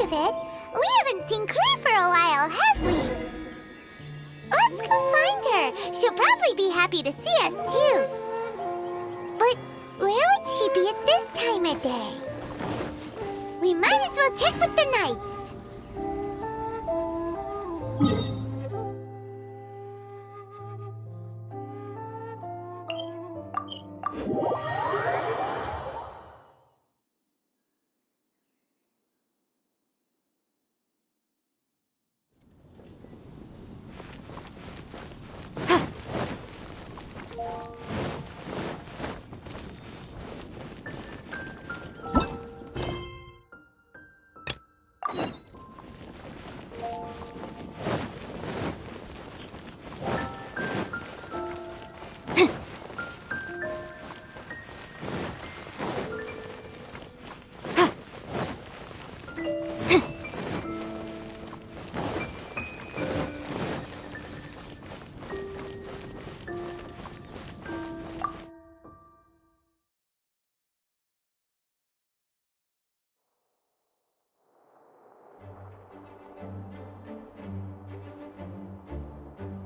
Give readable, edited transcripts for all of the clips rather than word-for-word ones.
of it. We haven't seen Klee for a while, have we? Let's go find her. She'll probably be happy to see us, too. But where would she be at this time of day? We might as well check with the knights.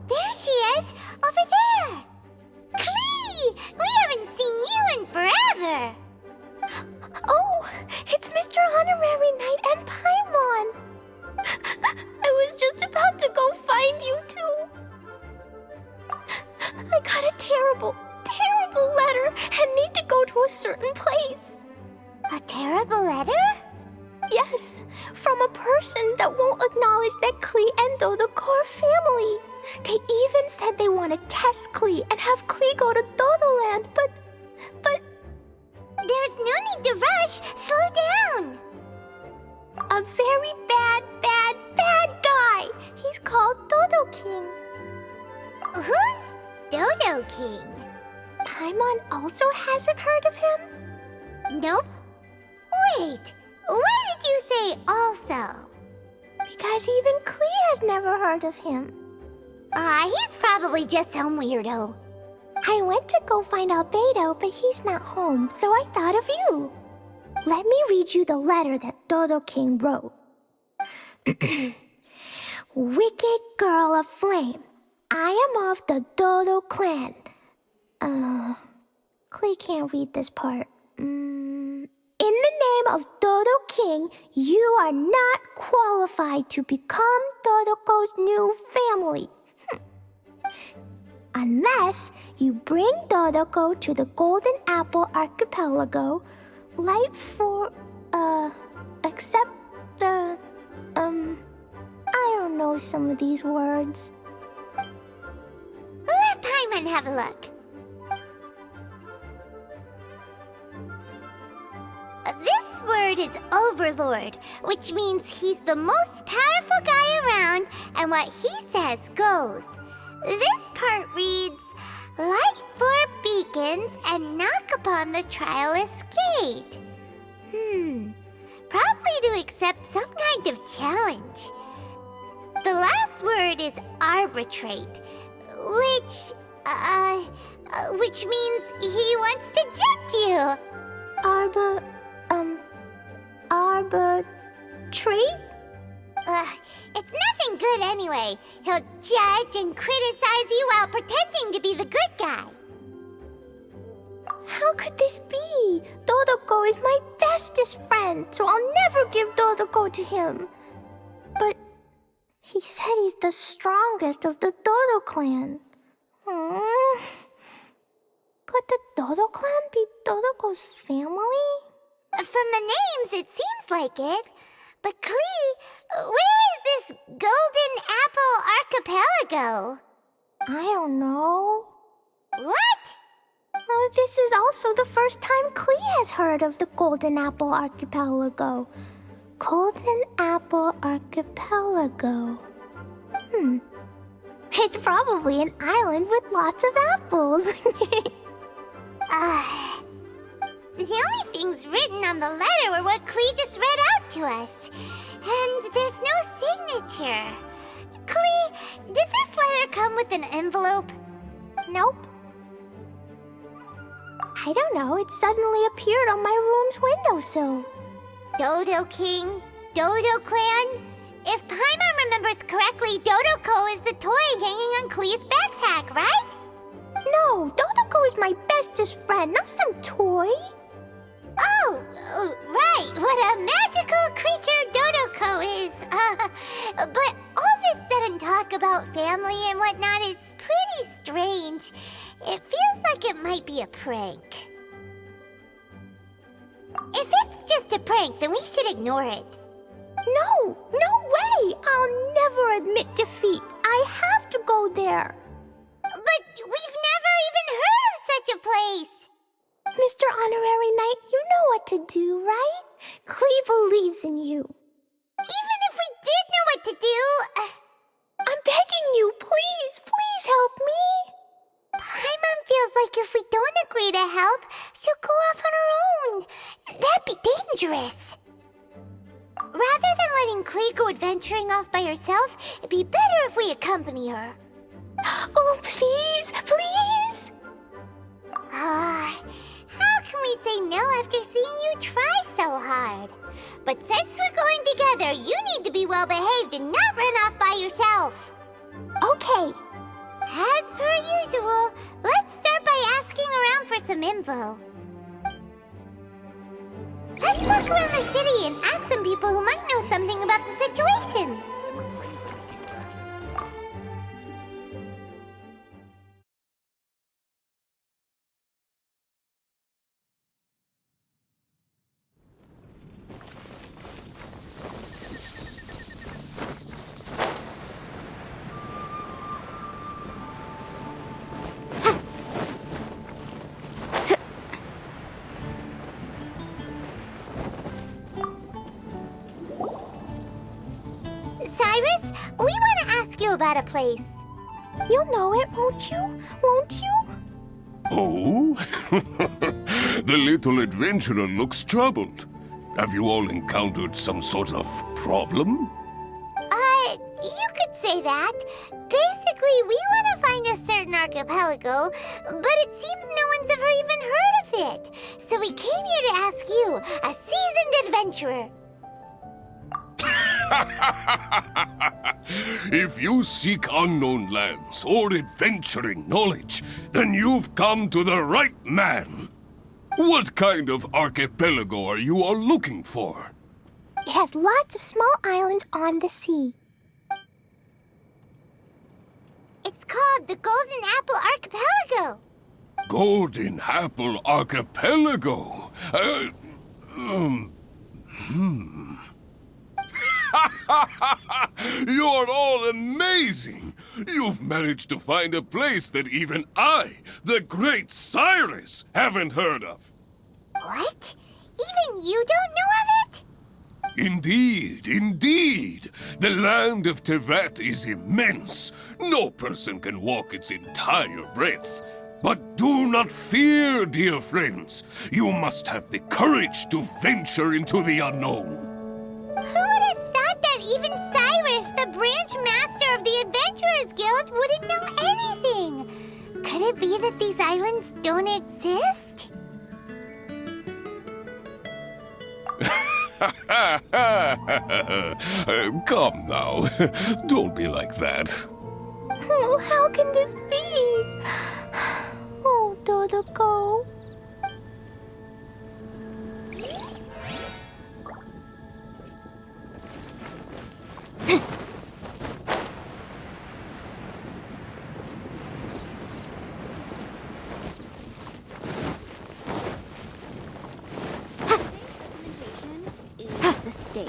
There she is! Over there! Klee! We haven't seen you in forever! Oh, it's Mr. Honorary Knight and Paimon! I was just about to go find you two. I got a terrible, terrible letter and need to go to a certain place. A terrible letter? Yes, from a person that won't acknowledge that Klee and Dodoko are family. They even said they want to test Klee and have Klee go to Dodoland, but... There's no need to rush. Slow down. A very bad guy. He's called Dodo King. Who's Dodo King? Paimon also hasn't heard of him? Nope. Wait, why did you say also? Because even Klee has never heard of him. He's probably just some weirdo. I went to go find Albedo, but he's not home, so I thought of you. Let me read you the letter that Dodo King wrote. Wicked girl of flame, I am of the Dodo clan. Klee can't read this part. In the name of Dodo King, you are not qualified to become Dodoko's new family. Unless you bring Dodoko to the Golden Apple Archipelago, light for, except the, I don't know some of these words. Let Paimon have a look. This word is Overlord, which means he's the most powerful guy around, and what he says goes. This part reads, light four beacons and knock upon the trialist's gate. Probably to accept some kind of challenge. The last word is arbitrate, which means he wants to judge you. Arbitrate? It's nothing good anyway. He'll judge and criticize you while pretending to be the good guy. How could this be? Dodoko is my bestest friend, so I'll never give Dodoko to him. But he said he's the strongest of the Dodo clan. Could the Dodo clan be Dodoko's family? From the names, it seems like it. But Klee, where is this Golden Apple Archipelago? I don't know. What? This is also the first time Klee has heard of the Golden Apple Archipelago. Golden Apple Archipelago. It's probably an island with lots of apples. The only things written on the letter were what Klee just read out to us. And there's no signature. Klee, did this letter come with an envelope? Nope. I don't know, it suddenly appeared on my room's windowsill. Dodo King, Dodo Clan? If Paimon remembers correctly, Dodoko is the toy hanging on Klee's backpack, right? No, Dodoko is my bestest friend, not some toy. Oh, right. What a magical creature Dodoko is. But all this sudden talk about family and whatnot is pretty strange. It feels like it might be a prank. If it's just a prank, then we should ignore it. No way! I'll never admit defeat. I have to go there. But we've never even heard of such a place. Mr. Honorary Knight, you know what to do, right? Klee believes in you. Even if we did know what to do... I'm begging you, please help me. Paimon feels like if we don't agree to help, she'll go off on her own. That'd be dangerous. Rather than letting Klee go adventuring off by herself, it'd be better if we accompany her. Oh, please! How can we say no after seeing you try so hard? But since we're going together, you need to be well behaved and not run off by yourself. Okay. As per usual, let's start by asking around for some info. Let's walk around the city and ask some people who might know something about the situation. Cyrus, we want to ask you about a place. You'll know it, won't you? Oh? The little adventurer looks troubled. Have you all encountered some sort of problem? You could say that. Basically, we want to find a certain archipelago, but it seems no one's ever even heard of it. So we came here to ask you, a seasoned adventurer. If you seek unknown lands or adventuring knowledge, then you've come to the right man. What kind of archipelago are you all looking for? It has lots of small islands on the sea. It's called the Golden Apple Archipelago. Golden Apple Archipelago? You're all amazing! You've managed to find a place that even I, the great Cyrus, haven't heard of. What? Even you don't know of it? Indeed. The land of Tevat is immense. No person can walk its entire breadth. But do not fear, dear friends. You must have the courage to venture into the unknown. Who would have thought that even Cyrus, the branch master of the Adventurers Guild, wouldn't know anything? Could it be that these islands don't exist? Come now. Don't be like that. Oh, how can this be? Oh, Dodoko. The steak.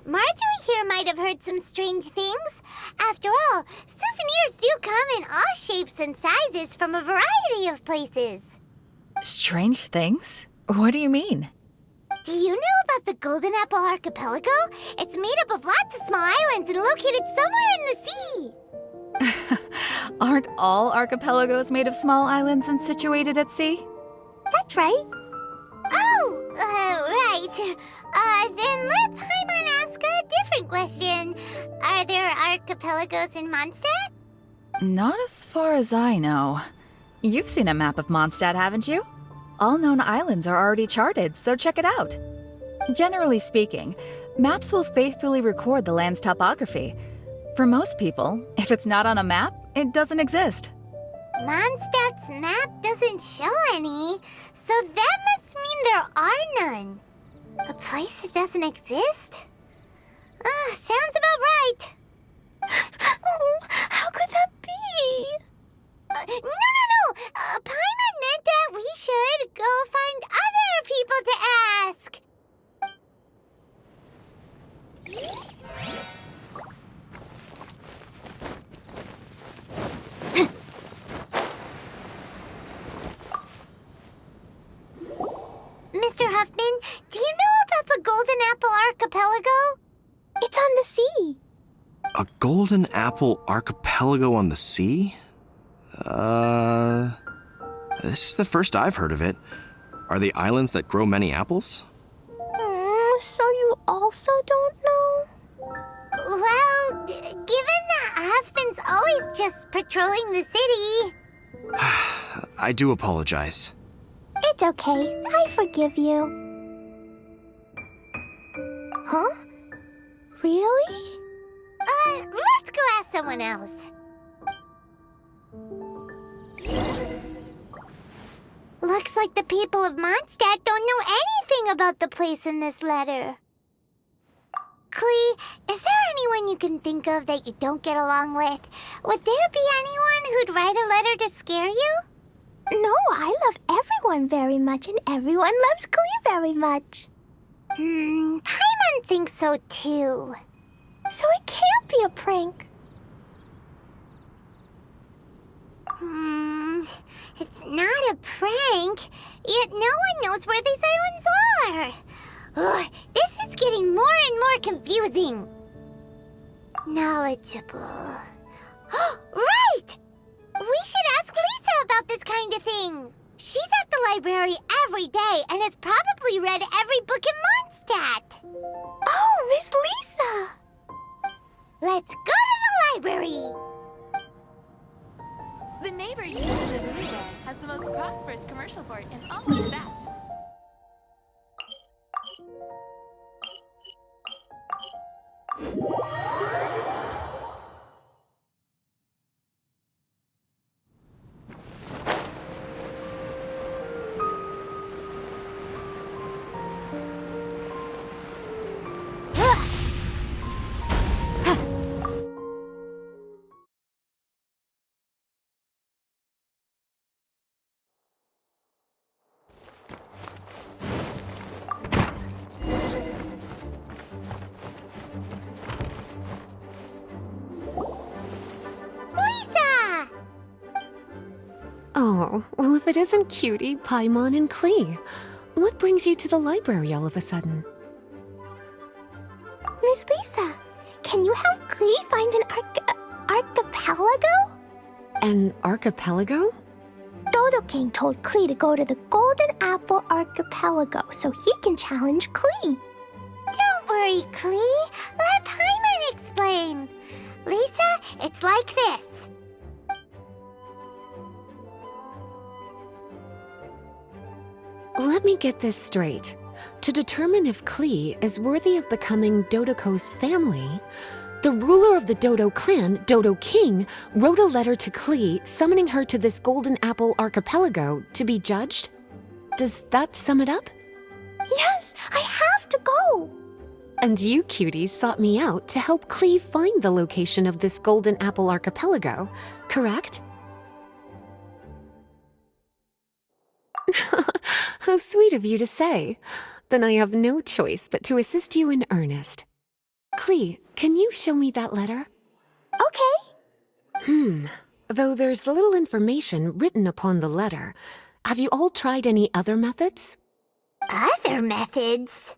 Marjorie here might have heard some strange things. After all, souvenirs do come in all shapes and sizes from a variety of places. Strange things? What do you mean? Do you know about the Golden Apple Archipelago? It's made up of lots of small islands and located somewhere in the sea. Aren't all archipelagos made of small islands and situated at sea? That's right. Oh, right. Then let Paimon ask a different question. Are there archipelagos in Mondstadt? Not as far as I know. You've seen a map of Mondstadt, haven't you? All known islands are already charted, so check it out. Generally speaking, maps will faithfully record the land's topography. For most people, if it's not on a map, it doesn't exist. Mondstadt's map doesn't show any, so that must mean there are none. A place that doesn't exist? Sounds about right. How could that be? No. Paimon meant that we should go find other people to ask. Mr. Huffman, do you know about the Golden Apple Archipelago? It's on the sea. A golden apple archipelago on the sea? This is the first I've heard of it. Are they islands that grow many apples? So you also don't know? Well, given that Huffman's always just patrolling the city. I do apologize. It's okay. I forgive you. Huh? Really? Let's go ask someone else. Looks like the people of Mondstadt don't know anything about the place in this letter. Klee, is there anyone you can think of that you don't get along with? Would there be anyone who'd write a letter to scare you? No, I love everyone very much, and everyone loves Klee very much. Paimon thinks so too. So it can't be a prank. It's not a prank, yet no one knows where these islands are. Ugh, this is getting more and more confusing. Knowledgeable. Right! We should ask Lisa about this kind of thing. She's at the library every day and has probably read every book in Mondstadt. Oh, Miss Lisa! Let's go to the library. The neighbor unit of Miha has the most prosperous commercial port in all of Tibet. Lisa! Oh, well, if it isn't Cutie, Paimon, and Klee. What brings you to the library all of a sudden? Miss Lisa, can you help Klee find an archipelago? An archipelago? Dodo King told Klee to go to the Golden Apple Archipelago so he can challenge Klee. Don't worry, Klee. Let Paimon explain. Lisa, it's like this. Let me get this straight. To determine if Klee is worthy of becoming Dodoko's family, the ruler of the Dodo clan, Dodo King, wrote a letter to Klee summoning her to this Golden Apple Archipelago to be judged? Does that sum it up? Yes, I have to go. And you, cuties, sought me out to help Klee find the location of this Golden Apple Archipelago, correct? How sweet of you to say. Then I have no choice but to assist you in earnest. Klee, can you show me that letter? Okay. Though there's little information written upon the letter, have you all tried any other methods? Other methods?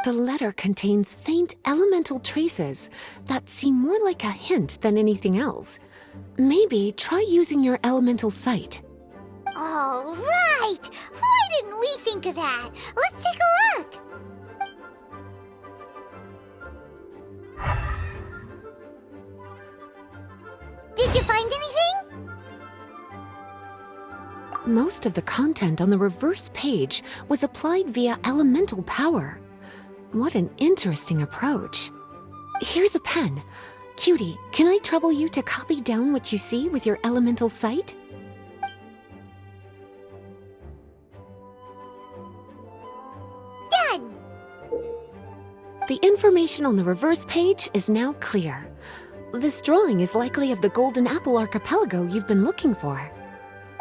The letter contains faint elemental traces that seem more like a hint than anything else. Maybe try using your elemental sight. All right! Why didn't we think of that? Let's take a look! Did you find anything? Most of the content on the reverse page was applied via elemental power. What an interesting approach. Here's a pen. Cutie, can I trouble you to copy down what you see with your elemental sight? Done! The information on the reverse page is now clear. This drawing is likely of the Golden Apple Archipelago you've been looking for.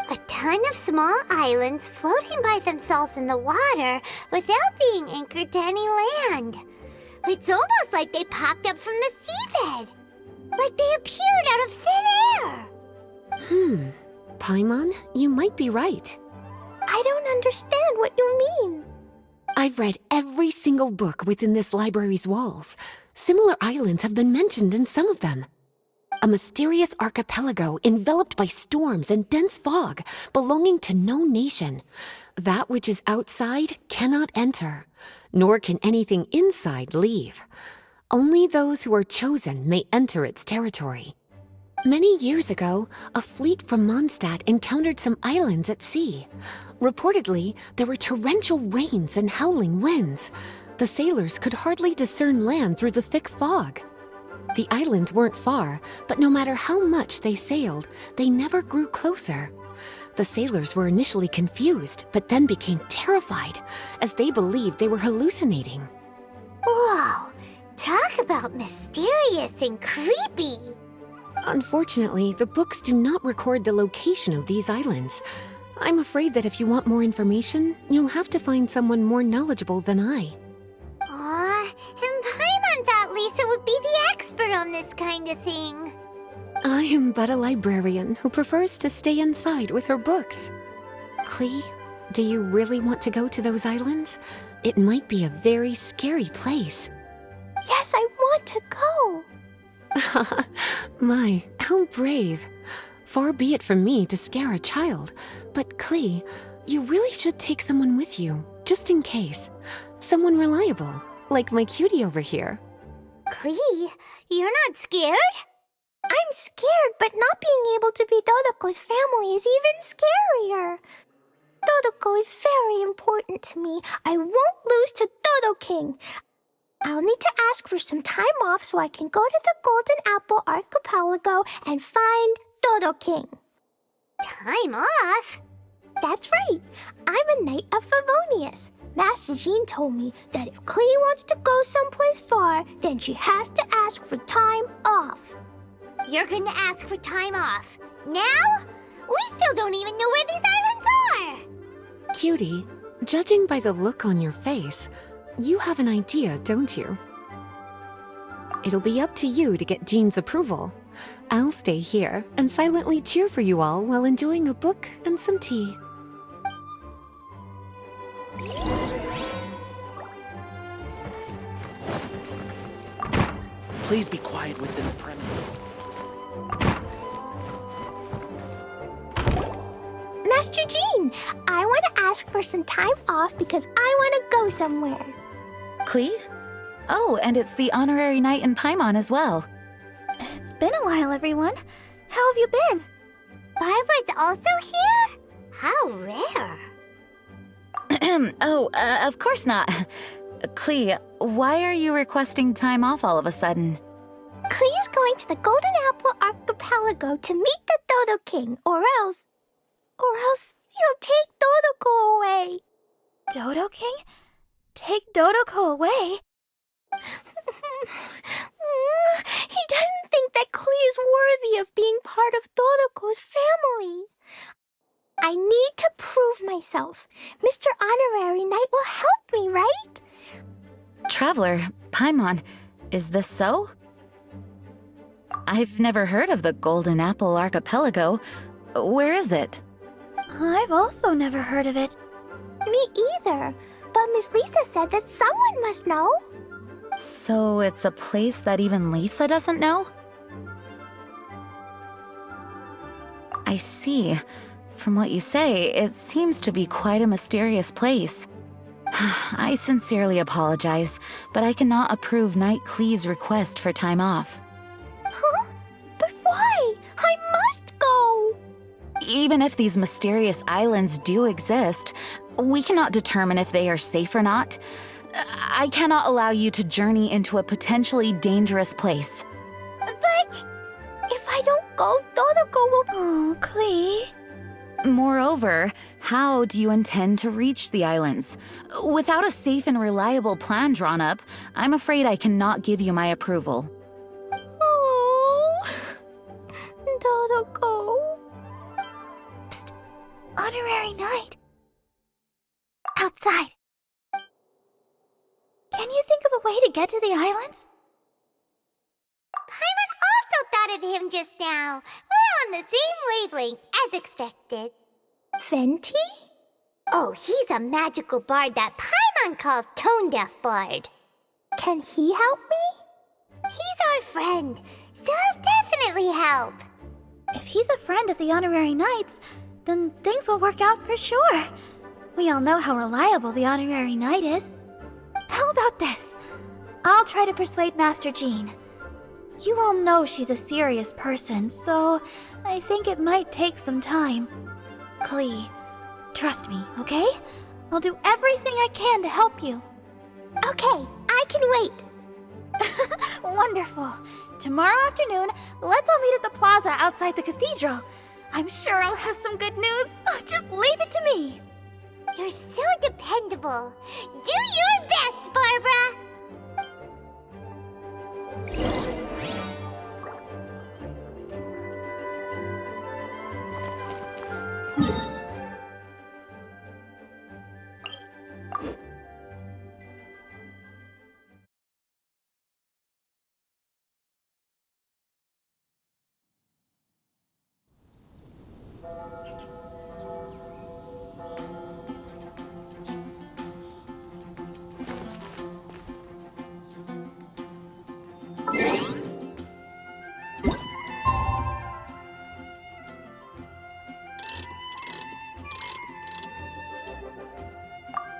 A ton of small islands floating by themselves in the water without being anchored to any land. It's almost like they popped up from the seabed. Like they appeared out of thin air. Paimon, you might be right. I don't understand what you mean. I've read every single book within this library's walls. Similar islands have been mentioned in some of them. A mysterious archipelago enveloped by storms and dense fog, belonging to no nation. That which is outside cannot enter, nor can anything inside leave. Only those who are chosen may enter its territory. Many years ago, a fleet from Mondstadt encountered some islands at sea. Reportedly, there were torrential rains and howling winds. The sailors could hardly discern land through the thick fog. The islands weren't far, but no matter how much they sailed, they never grew closer. The sailors were initially confused, but then became terrified, as they believed they were hallucinating. Whoa! Talk about mysterious and creepy! Unfortunately, the books do not record the location of these islands. I'm afraid that if you want more information, you'll have to find someone more knowledgeable than I. Aw, and Paimon thought Lisa would be the expert on this kind of thing. I am but a librarian who prefers to stay inside with her books. Klee, do you really want to go to those islands? It might be a very scary place. Yes, I want to go. My, how brave. Far be it from me to scare a child, but Klee, you really should take someone with you, just in case. Someone reliable, like my cutie over here. Klee, you're not scared? I'm scared, but not being able to be Dodoko's family is even scarier. Dodoko is very important to me. I won't lose to Dodo King. I'll need to ask for some time off so I can go to the Golden Apple Archipelago and find Dodo King. Time off? That's right. I'm a Knight of Favonius. Master Jean told me that if Klee wants to go someplace far, then she has to ask for time off. You're gonna ask for time off. Now? We still don't even know where these islands are! Cutie, judging by the look on your face, you have an idea, don't you? It'll be up to you to get Jean's approval. I'll stay here and silently cheer for you all while enjoying a book and some tea. Please be quiet within the premises. Master Jean, I want to ask for some time off because I want to go somewhere. Klee? Oh, and it's the honorary knight in Paimon as well. It's been a while, everyone. How have you been? Barbara's also here? How rare. Of course not. Klee, why are you requesting time off all of a sudden? Klee is going to the Golden Apple Archipelago to meet the Dodo King, or else he'll take Dodoko away. Dodo King? Take Dodoko away? He doesn't think that Klee is worthy of being part of Dodoko's family. I need to prove myself. Mr. Honorary Knight will help me, right? Traveler, Paimon, is this so? I've never heard of the Golden Apple Archipelago. Where is it? I've also never heard of it. Me either. But Miss Lisa said that someone must know. So it's a place that even Lisa doesn't know? I see. From what you say, it seems to be quite a mysterious place. I sincerely apologize, but I cannot approve Knight Klee's request for time off. Huh? But why? I must go! Even if these mysterious islands do exist, we cannot determine if they are safe or not. I cannot allow you to journey into a potentially dangerous place. But If I don't go, Dodoko will... Oh, Klee. Moreover, how do you intend to reach the islands? Without a safe and reliable plan drawn up, I'm afraid I cannot give you my approval. Oh, Dodoko. Psst. Honorary knight. Outside. Can you think of a way to get to the islands? Paimon also thought of him just now. We're on the same wavelength as expected. Fenty? Oh, he's a magical bard that Paimon calls Tone Deaf Bard. Can he help me? He's our friend, so he'll definitely help. If he's a friend of the Honorary Knights, then things will work out for sure. We all know how reliable the Honorary Knight is. How about this? I'll try to persuade Master Jean. You all know she's a serious person, so I think it might take some time. Klee, trust me, okay? I'll do everything I can to help you. Okay, I can wait. Wonderful. Tomorrow afternoon, let's all meet at the plaza outside the cathedral. I'm sure I'll have some good news. Oh, just leave it to me. You're so dependable. Do your best, Barbara!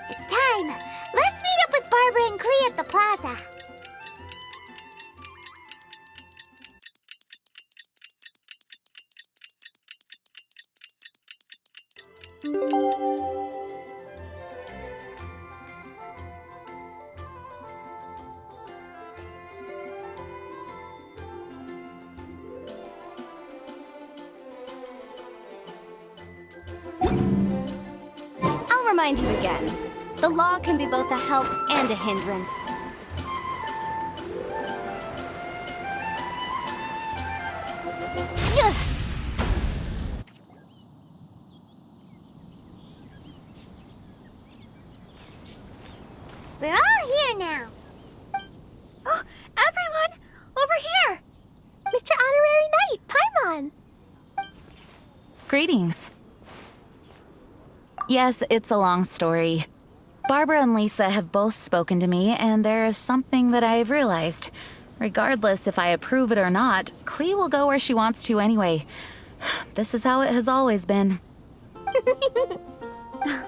It's time! Let's meet up with Barbara and Klee at the plaza. I'll remind you again. The law can be both a help and a hindrance. We're all here now. Oh, everyone! Over here! Mr. Honorary Knight, Paimon! Greetings. Yes, it's a long story. Barbara and Lisa have both spoken to me, and there is something that I have realized. Regardless if I approve it or not, Klee will go where she wants to anyway. This is how it has always been.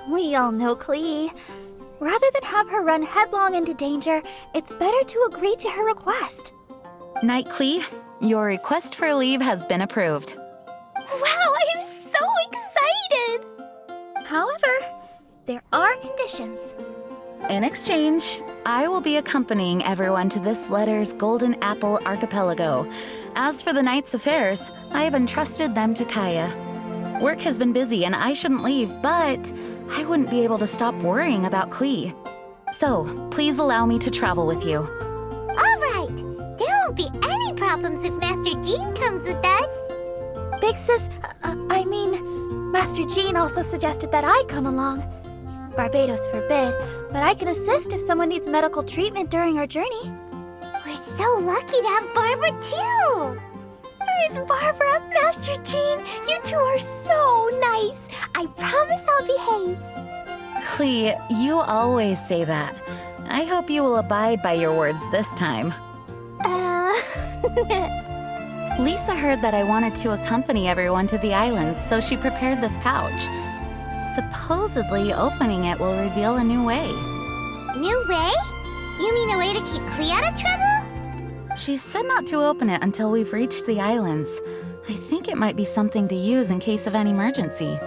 We all know Klee. Rather than have her run headlong into danger, it's better to agree to her request. Knight Klee, your request for leave has been approved. Wow, I'm so excited! However, there are conditions. In exchange, I will be accompanying everyone to this letter's Golden Apple Archipelago. As for the Knight's affairs, I have entrusted them to Kaya. Work has been busy and I shouldn't leave, but I wouldn't be able to stop worrying about Klee. So, please allow me to travel with you. All right. There won't be any problems if Master Jean comes with us. Big Sis, I mean, Master Jean also suggested that I come along. Barbados forbid, but I can assist if someone needs medical treatment during our journey. We're so lucky to have Barbara, too. Miss Barbara, Master Jean, you two are so nice. I promise I'll behave. Klee, you always say that. I hope you will abide by your words this time. Lisa heard that I wanted to accompany everyone to the islands, so she prepared this pouch. Supposedly, opening it will reveal a new way. New way? You mean a way to keep Klee out of trouble? She said not to open it until we've reached the islands. I think it might be something to use in case of an emergency.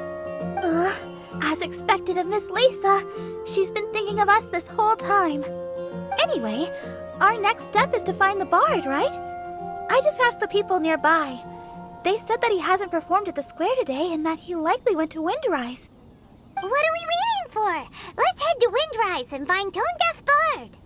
As expected of Miss Lisa, she's been thinking of us this whole time. Anyway, our next step is to find the bard, right? I just asked the people nearby. They said that he hasn't performed at the square today and that he likely went to Windrise. What are we waiting for? Let's head to Windrise and find Tone Deaf Bard.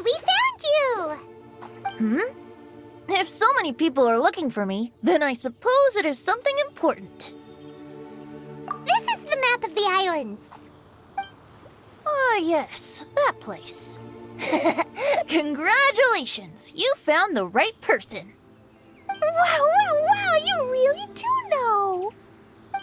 We found you! If so many people are looking for me, then I suppose it is something important. This is the map of the islands. Ah, yes, that place. Congratulations, you found the right person. Wow, you really do know.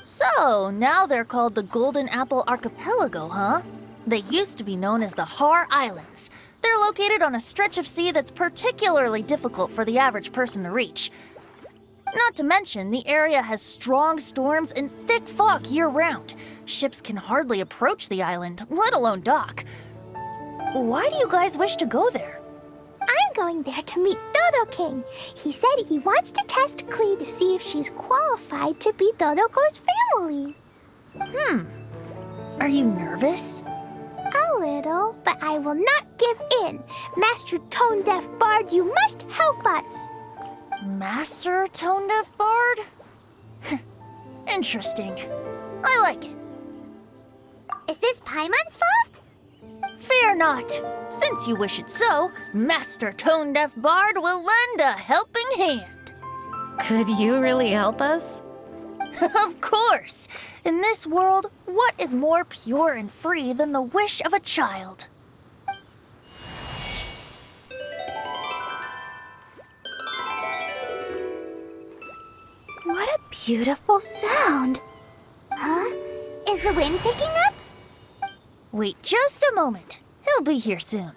So, now they're called the Golden Apple Archipelago, huh? They used to be known as the Har Islands. They're located on a stretch of sea that's particularly difficult for the average person to reach. Not to mention, the area has strong storms and thick fog year-round. Ships can hardly approach the island, let alone dock. Why do you guys wish to go there? I'm going there to meet Dodo King. He said he wants to test Klee to see if she's qualified to be Dodoko's family. Are you nervous? A little, but I will not give in. Master Tone Deaf Bard, you must help us. Master Tone Deaf Bard? Interesting. I like it. Is this Paimon's fault? Fear not. Since you wish it so, Master Tone Deaf Bard will lend a helping hand. Could you really help us? Of course! In this world, what is more pure and free than the wish of a child? What a beautiful sound. Huh? Is the wind picking up? Wait just a moment. He'll be here soon.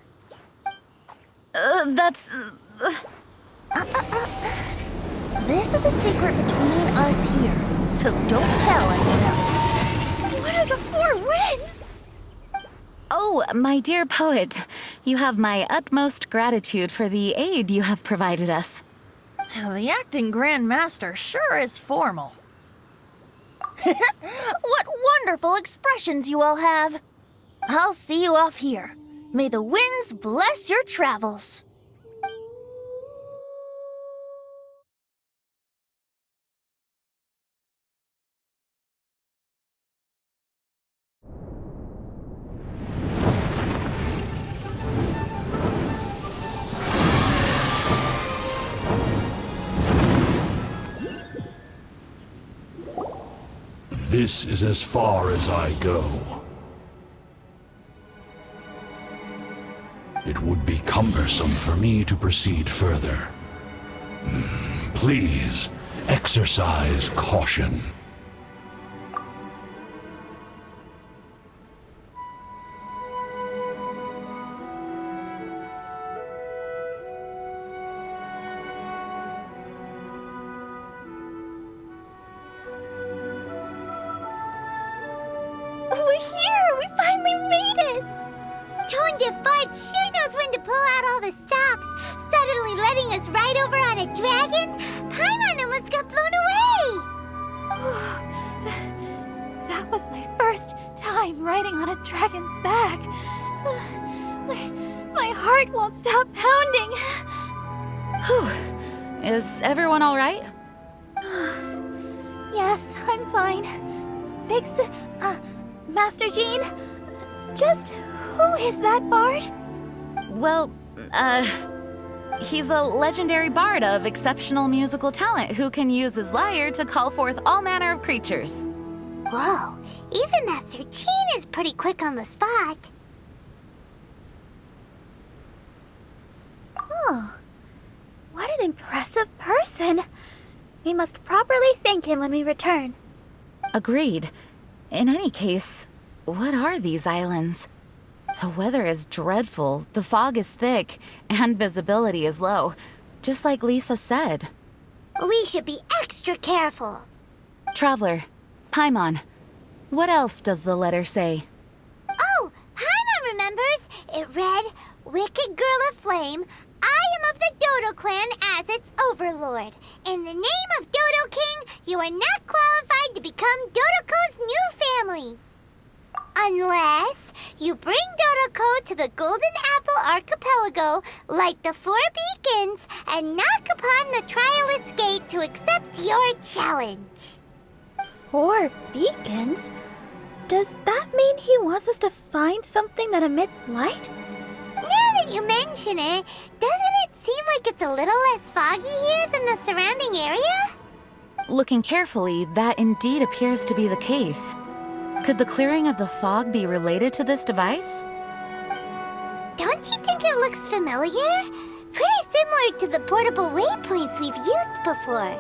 This is a secret between us here, so don't tell anyone else. What are the four winds? Oh, my dear poet, you have my utmost gratitude for the aid you have provided us. The acting Grand Master sure is formal. What wonderful expressions you all have. I'll see you off here. May the winds bless your travels. This is as far as I go. It would be cumbersome for me to proceed further. Please, exercise caution. We're here! We finally made it! Tone Deaf Bard sure knows when to pull out all the stops. Suddenly letting us ride over on a dragon? Paimon almost got blown away! That was my first time riding on a dragon's back. My heart won't stop pounding. Whew. Is everyone all right? Yes, I'm fine. Master Jean, just who is that bard? Well, he's a legendary bard of exceptional musical talent who can use his lyre to call forth all manner of creatures. Whoa, even Master Jean is pretty quick on the spot. Oh, what an impressive person. We must properly thank him when we return. Agreed. In any case, what are these islands? The weather is dreadful, the fog is thick, and visibility is low, just like Lisa said. We should be extra careful. Traveler, Paimon, what else does the letter say? Oh, Paimon remembers. It read, Wicked Girl of Flame, I am of the Dodo clan as its overlord. In the name of Dodo King, you are not qualified to become Dodoco's new family. Unless you bring Dodoko to the Golden Apple Archipelago, light the 4 beacons, and knock upon the Trialist Gate to accept your challenge. 4 beacons? Does that mean he wants us to find something that emits light? Now that you mention it, doesn't it seem like it's a little less foggy here than the surrounding area? Looking carefully, that indeed appears to be the case. Could the clearing of the fog be related to this device? Don't you think it looks familiar? Pretty similar to the portable waypoints we've used before.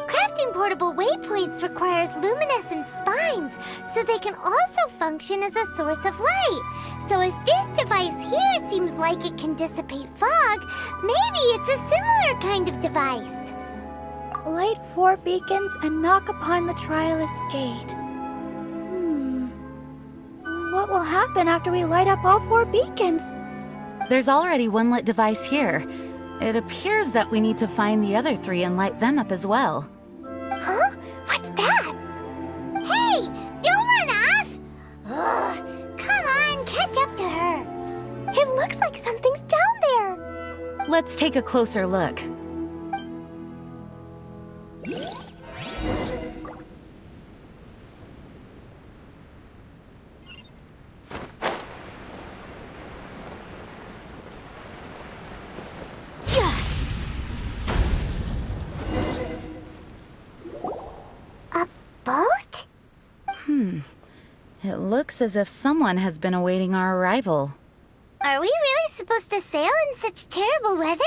Crafting portable waypoints requires luminescent spines, so they can also function as a source of light. So if this device here seems like it can dissipate fog, maybe it's a similar kind of device. Light 4 beacons and knock upon the Trialist Gate. What will happen after we light up all 4 beacons? There's already one lit device here. It appears that we need to find the other 3 and light them up as well. Huh? What's that? Hey! Don't run off! Ugh, come on, catch up to her. It looks like something's down there. Let's take a closer look. Boat? It looks as if someone has been awaiting our arrival. Are we really supposed to sail in such terrible weather?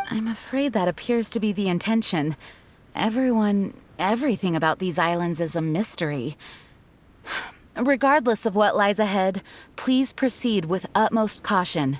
I'm afraid that appears to be the intention. Everything about these islands is a mystery. Regardless of what lies ahead, please proceed with utmost caution.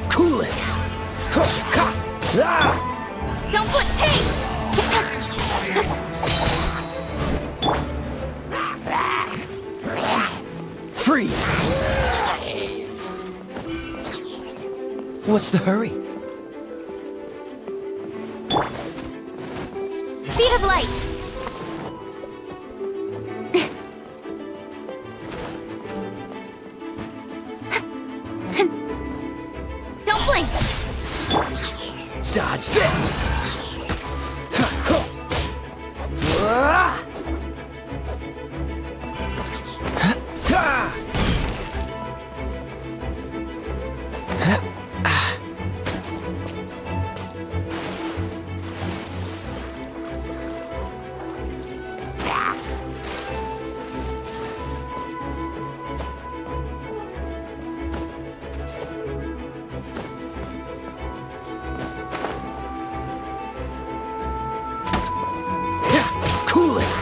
Cool it! Don't blink! Hey! Freeze! What's the hurry? Speed of light! Don't blink! Dodge this! Cool it!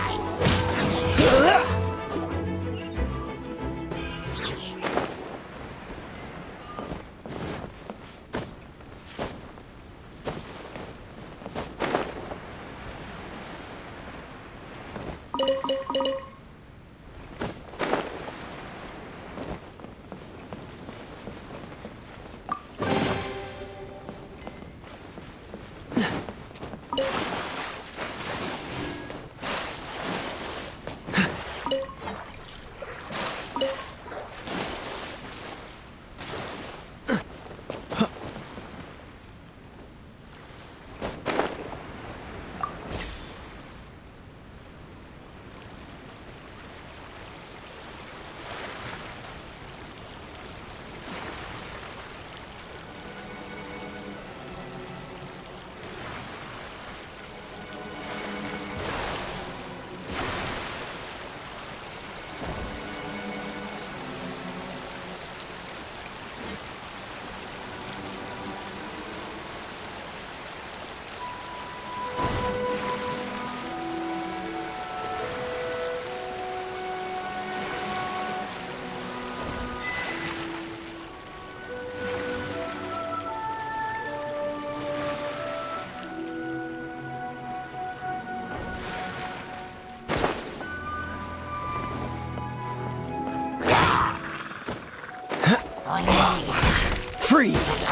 Freeze!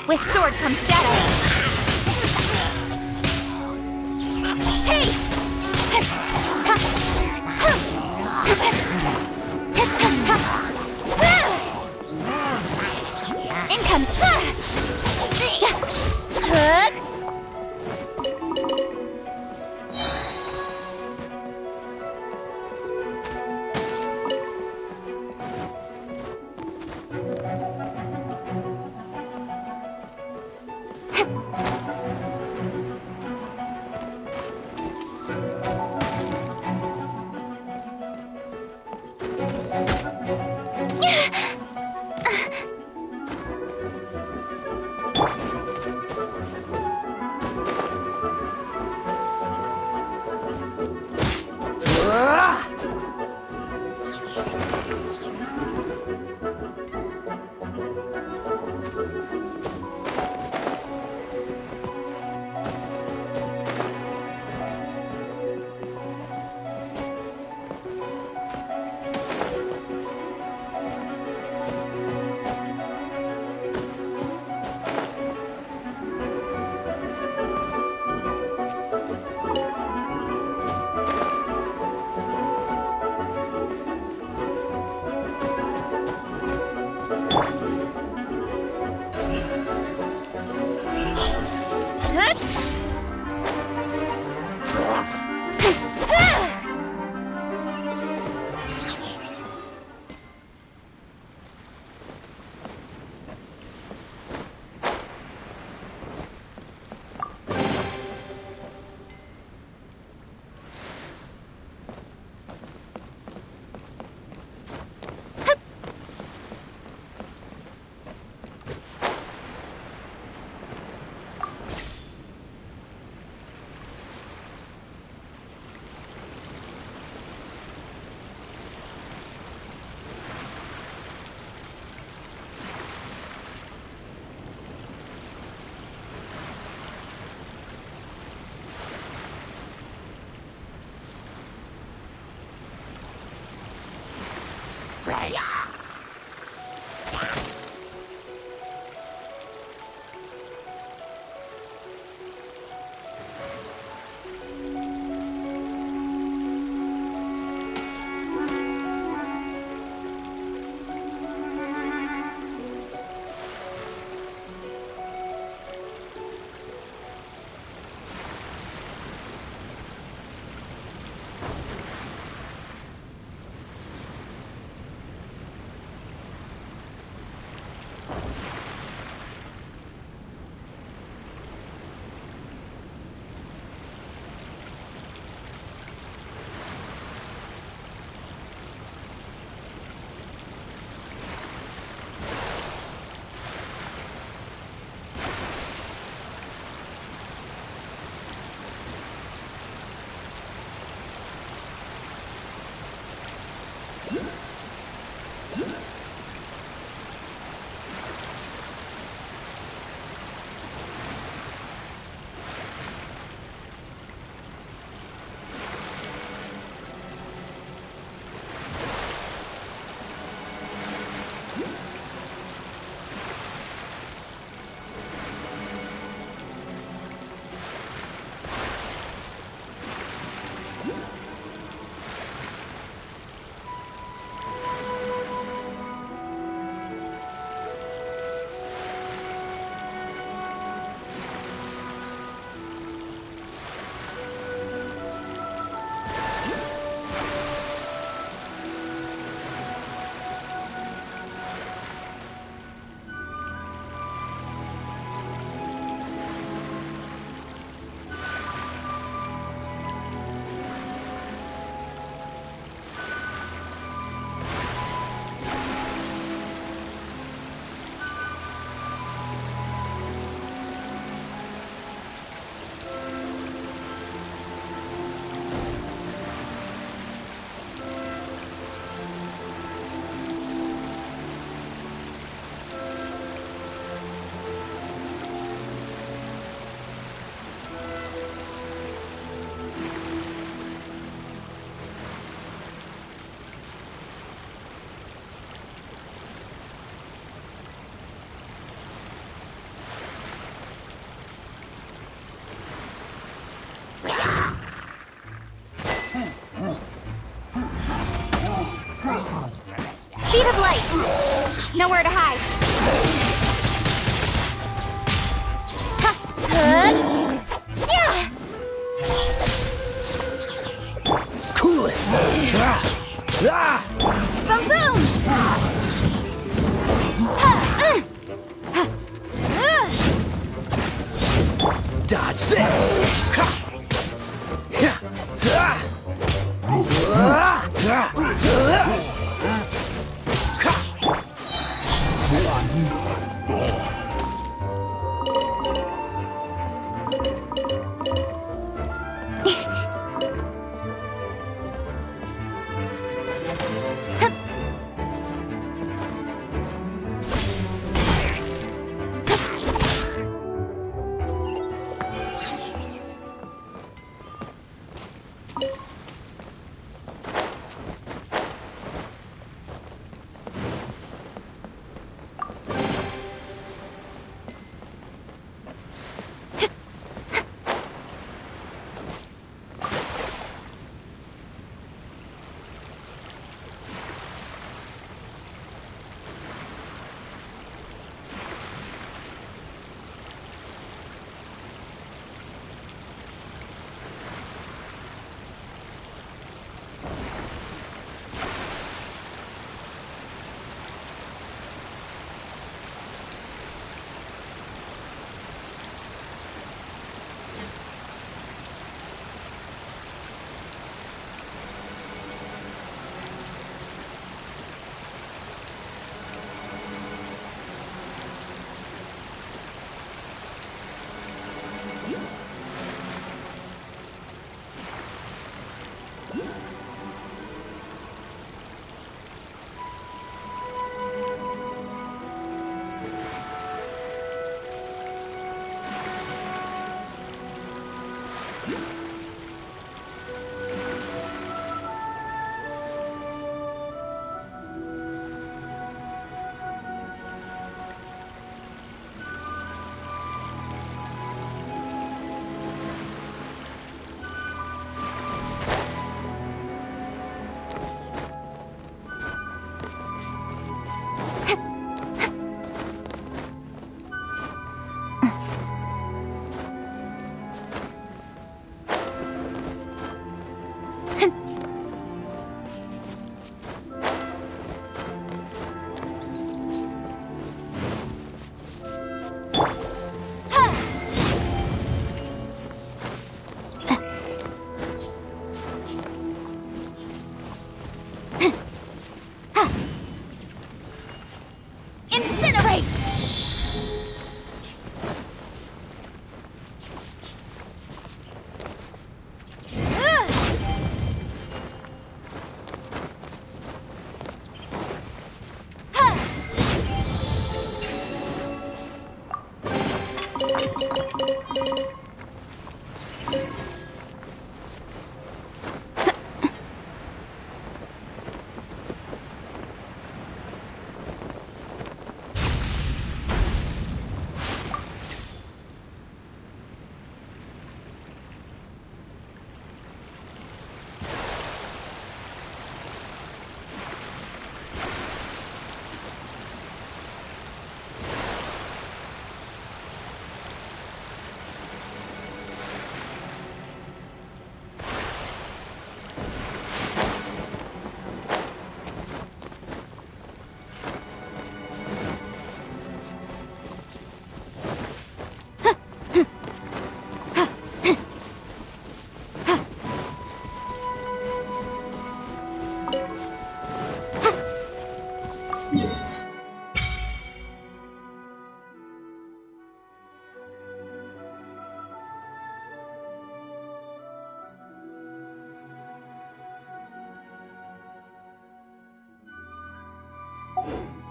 With sword comes shadow! Hey! Income! Speed of light. Nowhere to hide. Ha! Good. Yeah! Cool it! Boom boom! Ha! Dodge this!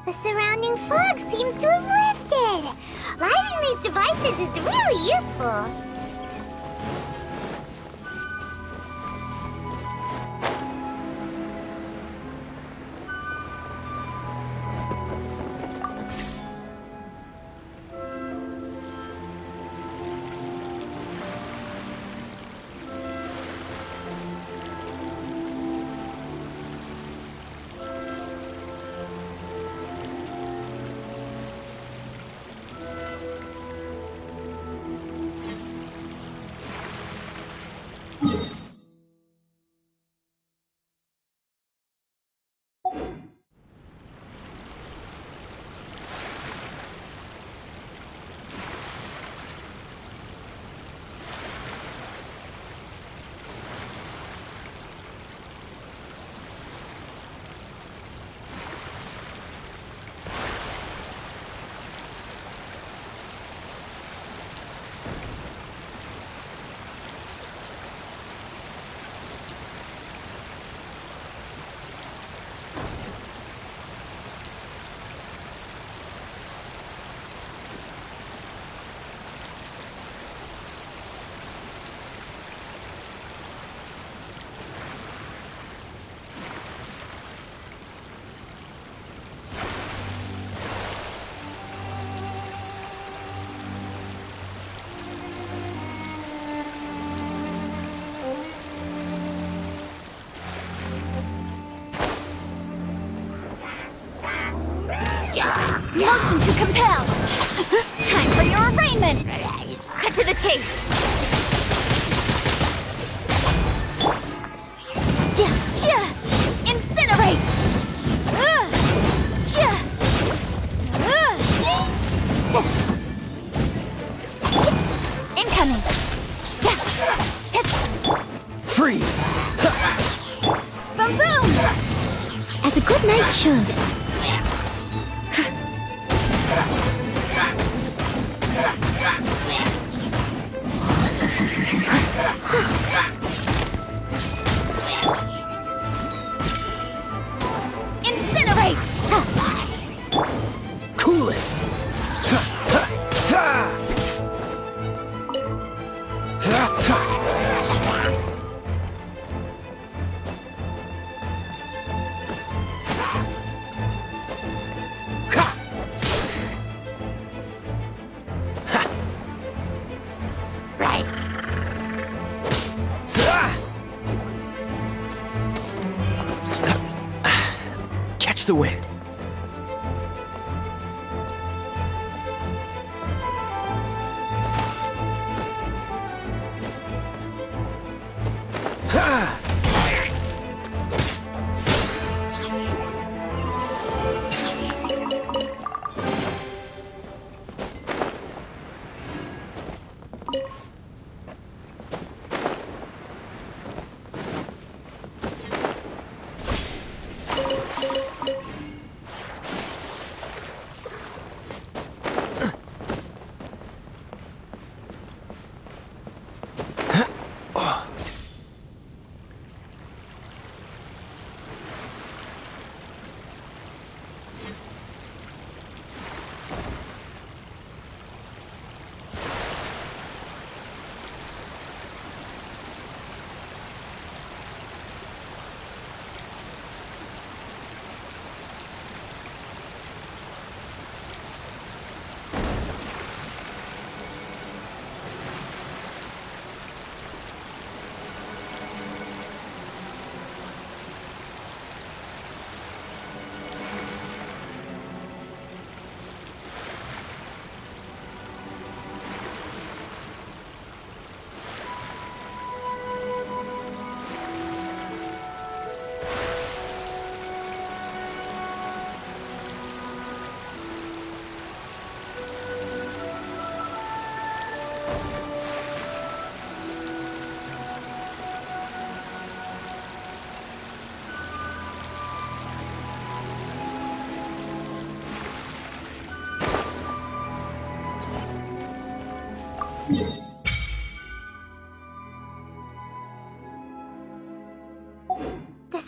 The surrounding fog seems to have lifted. Lighting these devices is really useful. Motion to compel! Time for your arraignment! Cut to the chase! Incinerate! Incoming! Freeze! Boom boom! As a good knight should. Incinerate! Cool it! Catch the wind.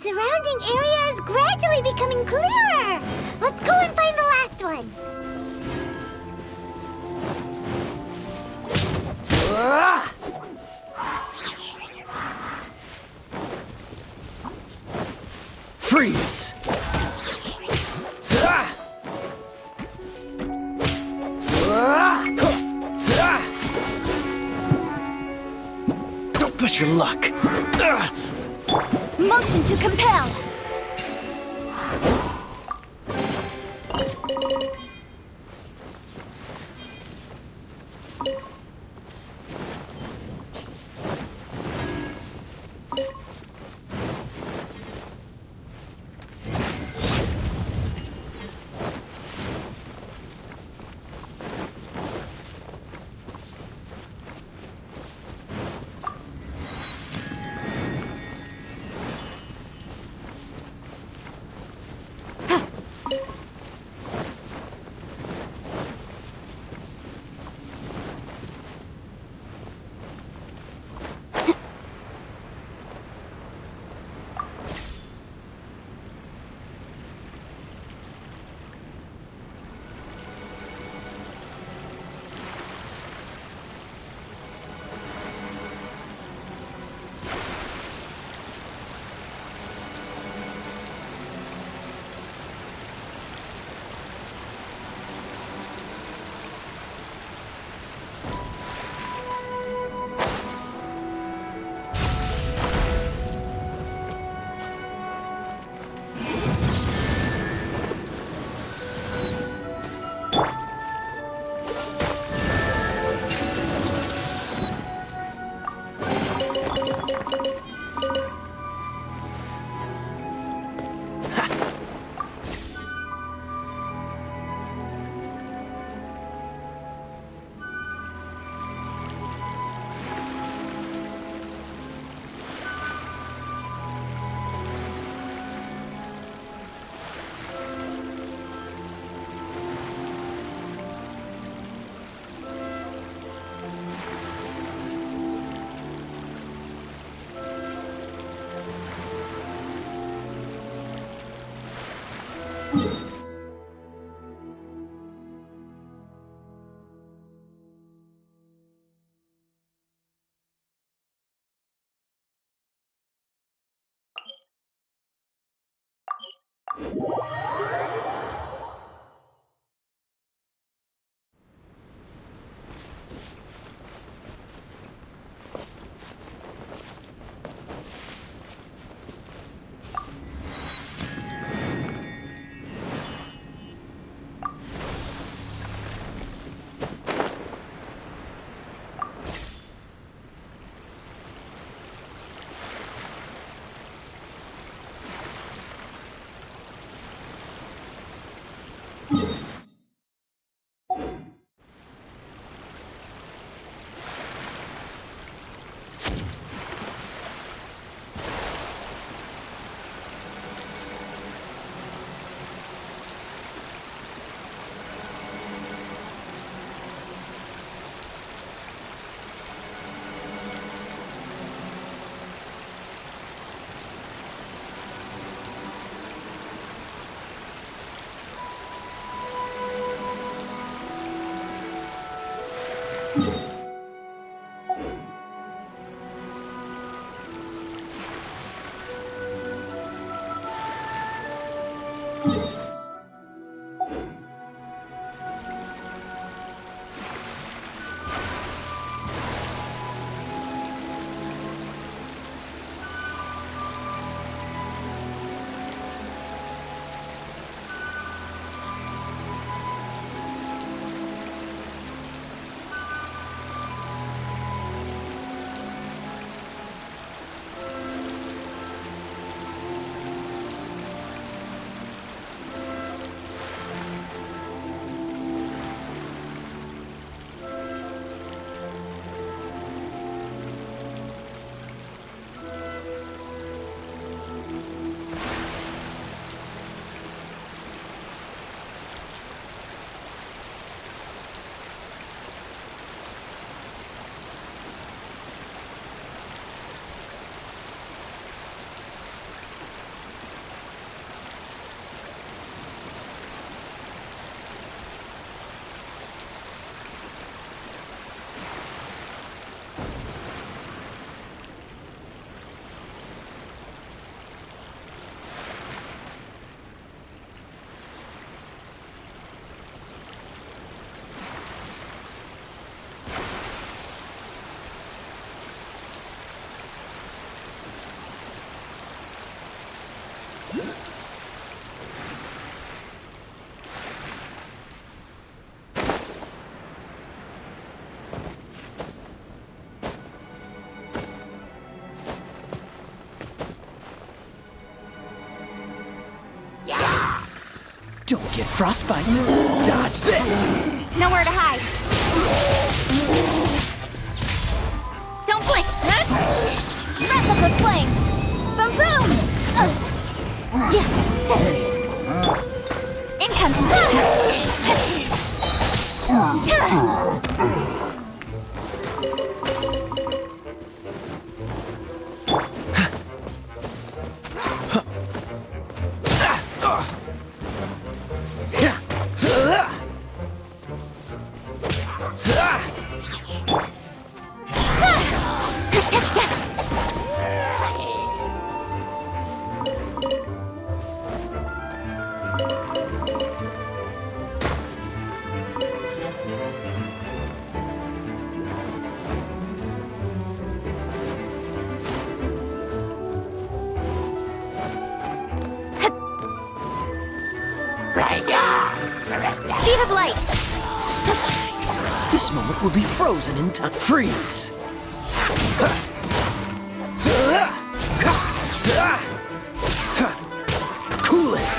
surrounding area is gradually becoming clearer. Let's go and find the last one. Freeze! Don't push your luck. Motion to compel. Don't get frostbite. Dodge this. Nowhere to hide. Don't blink. Wrap up the flame. Boom, boom. Speed of light. This moment will be frozen in time. Freeze. Cool it.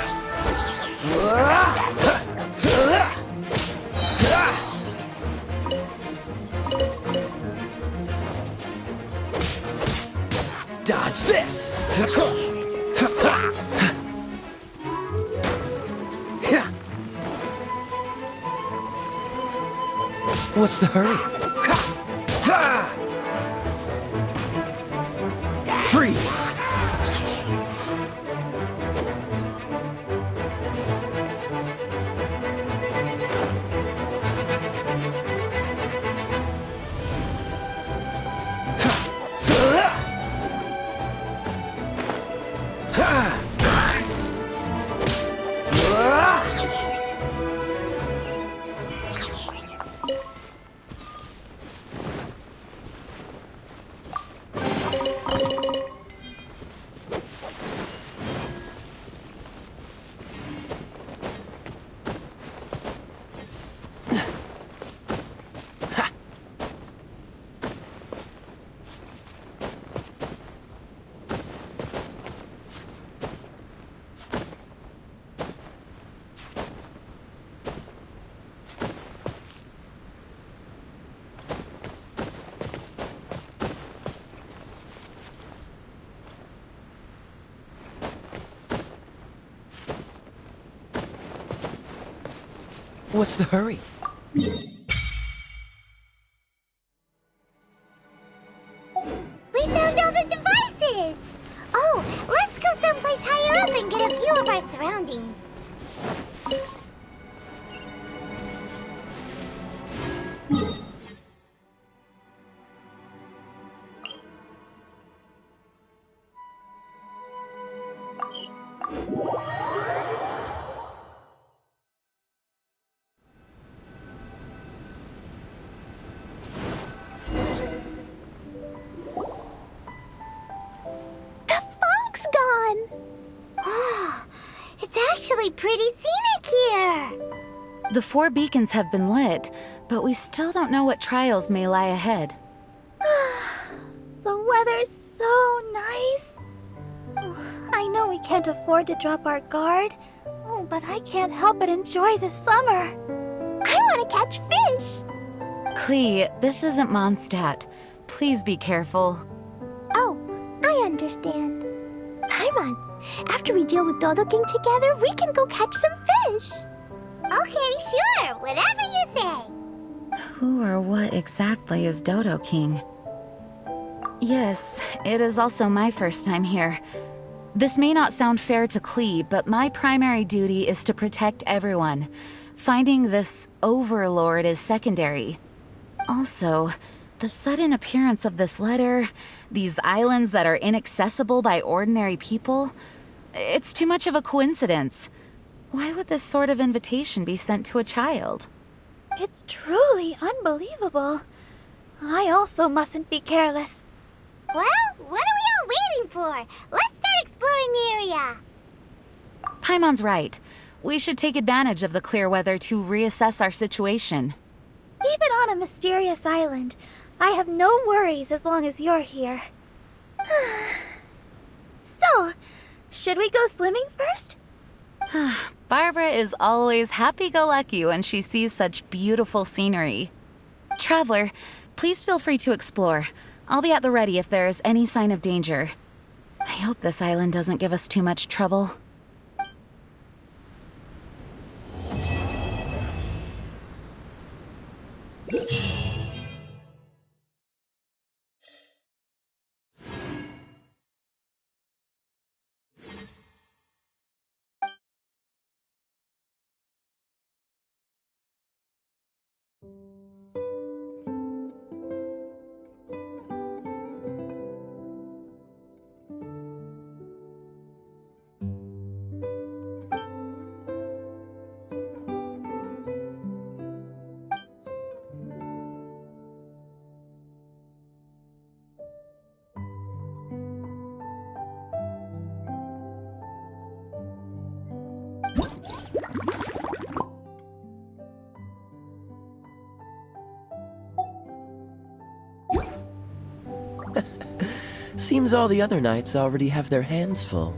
Dodge this. What's the hurry? Freeze! What's the hurry? We found all the devices! Oh, let's go someplace higher up and get a view of our surroundings. Pretty scenic here! The 4 beacons have been lit, but we still don't know what trials may lie ahead. The weather's so nice. I know we can't afford to drop our guard, but I can't help but enjoy the summer. I want to catch fish! Klee, this isn't Mondstadt. Please be careful. Oh, I understand. Paimon, after we deal with Dodo King together, we can go catch some fish. Okay, sure. Whatever you say. Who or what exactly is Dodo King? Yes, it is also my first time here. This may not sound fair to Klee, but my primary duty is to protect everyone. Finding this overlord is secondary. Also, the sudden appearance of this letter, these islands that are inaccessible by ordinary people, it's too much of a coincidence. Why would this sort of invitation be sent to a child? It's truly unbelievable. I also mustn't be careless. Well, what are we all waiting for? Let's start exploring the area. Paimon's right. We should take advantage of the clear weather to reassess our situation. Even on a mysterious island, I have no worries as long as you're here. So, should we go swimming first? Barbara is always happy-go-lucky when she sees such beautiful scenery. Traveler, please feel free to explore. I'll be at the ready if there is any sign of danger. I hope this island doesn't give us too much trouble. Seems all the other knights already have their hands full.